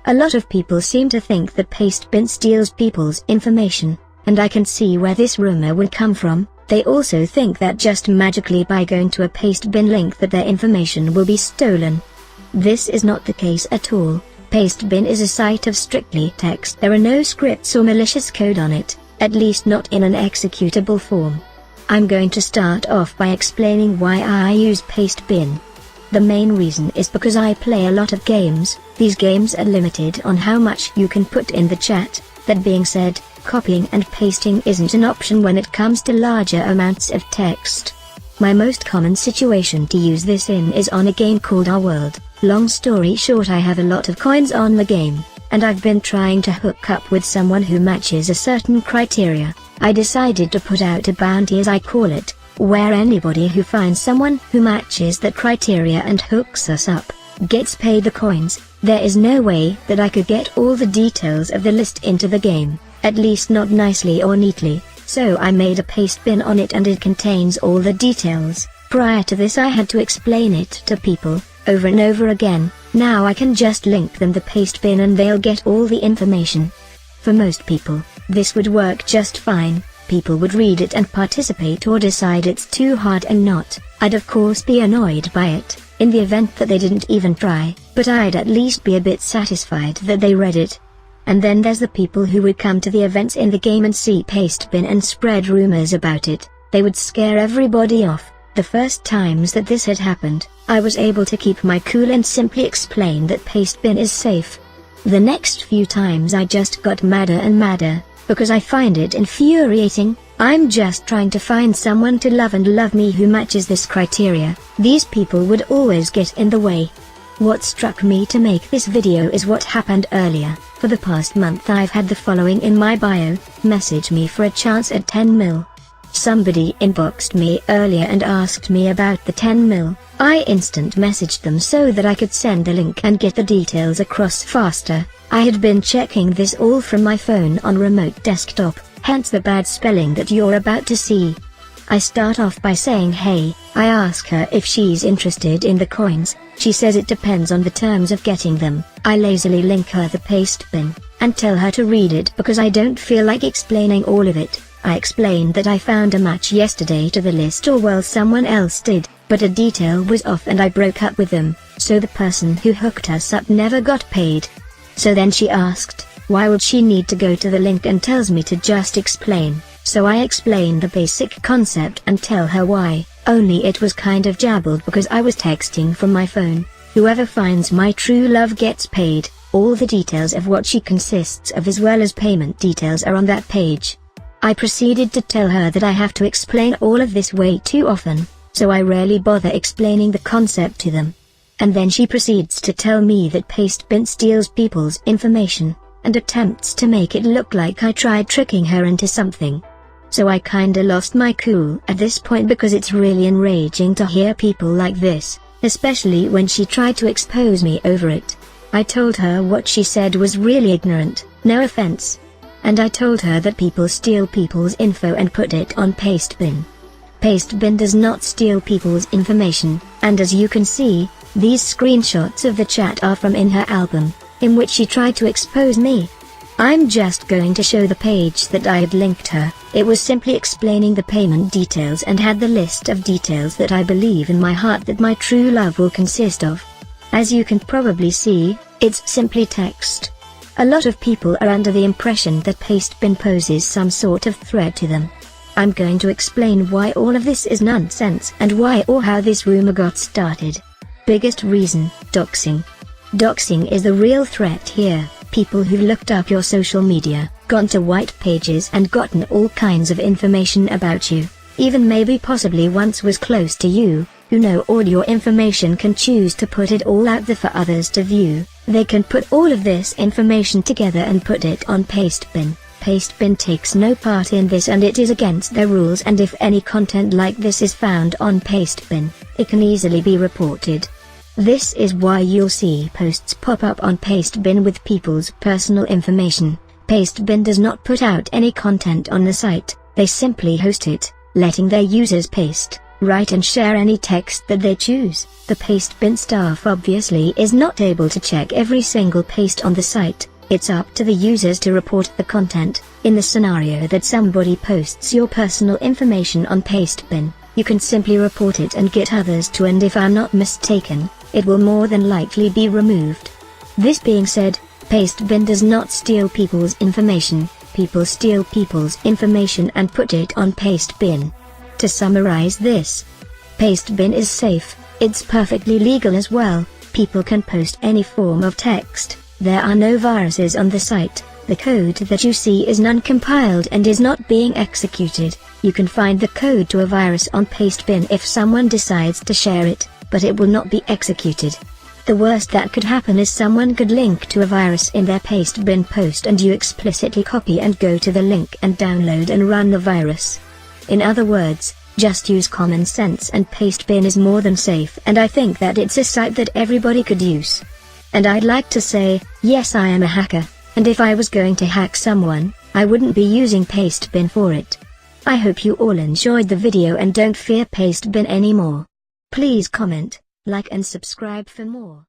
A lot of people seem to think that Pastebin steals people's information, and I can see where this rumor would come from. They also think that just magically by going to a Pastebin link that their information will be stolen. This is not the case at all. Pastebin is a site of strictly text. There are no scripts or malicious code on it, at least not in an executable form. I'm going to start off by explaining why I use Pastebin. The main reason is because I play a lot of games. These games are limited on how much you can put in the chat. That being said, copying and pasting isn't an option when it comes to larger amounts of text. My most common situation to use this in is on a game called Our World. Long story short, I have a lot of coins on the game, and I've been trying to hook up with someone who matches a certain criteria. I decided to put out a bounty, as I call it, where anybody who finds someone who matches that criteria and hooks us up, gets paid the coins. There is no way that I could get all the details of the list into the game, at least not nicely or neatly, so I made a Pastebin on it and it contains all the details. Prior to this I had to explain it to people, over and over again. Now I can just link them the Pastebin and they'll get all the information. For most people, this would work just fine. People would read it and participate or decide it's too hard and not. I'd of course be annoyed by it, in the event that they didn't even try, but I'd at least be a bit satisfied that they read it. And then there's the people who would come to the events in the game and see Pastebin and spread rumors about it. They would scare everybody off. The first times that this had happened, I was able to keep my cool and simply explain that Pastebin is safe. The next few times I just got madder and madder, because I find it infuriating. I'm just trying to find someone to love and love me who matches this criteria. These people would always get in the way. What struck me to make this video is what happened earlier. For the past month I've had the following in my bio: message me for a chance at 10 mil. Somebody inboxed me earlier and asked me about the 10 mil. I instant messaged them so that I could send a link and get the details across faster. I had been checking this all from my phone on remote desktop, hence the bad spelling that you're about to see. I start off by saying hey. I ask her if she's interested in the coins. She says it depends on the terms of getting them. I lazily link her the Pastebin, and tell her to read it because I don't feel like explaining all of it. I explained that I found a match yesterday to the list, or well, someone else did, but a detail was off and I broke up with them, so the person who hooked us up never got paid. So then she asked, why would she need to go to the link, and tells me to just explain. So I explain the basic concept and tell her why, only it was kind of jabbled because I was texting from my phone. Whoever finds my true love gets paid. All the details of what she consists of as well as payment details are on that page. I proceeded to tell her that I have to explain all of this way too often, so I rarely bother explaining the concept to them. And then she proceeds to tell me that Pastebin steals people's information, and attempts to make it look like I tried tricking her into something. So I kinda lost my cool at this point because it's really enraging to hear people like this, especially when she tried to expose me over it. I told her what she said was really ignorant, no offense. And I told her that people steal people's info and put it on Pastebin. Pastebin does not steal people's information, and as you can see, these screenshots of the chat are from in her album, in which she tried to expose me. I'm just going to show the page that I had linked her. It was simply explaining the payment details and had the list of details that I believe in my heart that my true love will consist of. As you can probably see, it's simply text. A lot of people are under the impression that Pastebin poses some sort of threat to them. I'm going to explain why all of this is nonsense and why or how this rumor got started. Biggest reason: doxing. Doxing is the real threat here. People who've looked up your social media, gone to white pages and gotten all kinds of information about you, even maybe possibly once was close to you, who know all your information, can choose to put it all out there for others to view. They can put all of this information together and put it on Pastebin. Pastebin takes no part in this and it is against their rules, and if any content like this is found on Pastebin, it can easily be reported. This is why you'll see posts pop up on Pastebin with people's personal information. Pastebin does not put out any content on the site, they simply host it, letting their users paste, write and share any text that they choose. The Pastebin staff obviously is not able to check every single paste on the site. It's up to the users to report the content. In the scenario that somebody posts your personal information on Pastebin, you can simply report it and get others to, and if I'm not mistaken, it will more than likely be removed. This being said, Pastebin does not steal people's information. People steal people's information and put it on Pastebin. To summarize this, Pastebin is safe, it's perfectly legal as well. People can post any form of text. There are no viruses on the site. The code that you see is non-compiled and is not being executed. You can find the code to a virus on Pastebin if someone decides to share it, but it will not be executed. The worst that could happen is someone could link to a virus in their Pastebin post and you explicitly copy and go to the link and download and run the virus. In other words, just use common sense and Pastebin is more than safe, and I think that it's a site that everybody could use. And I'd like to say, yes, I am a hacker, and if I was going to hack someone, I wouldn't be using Pastebin for it. I hope you all enjoyed the video and don't fear Pastebin anymore. Please comment, like and subscribe for more.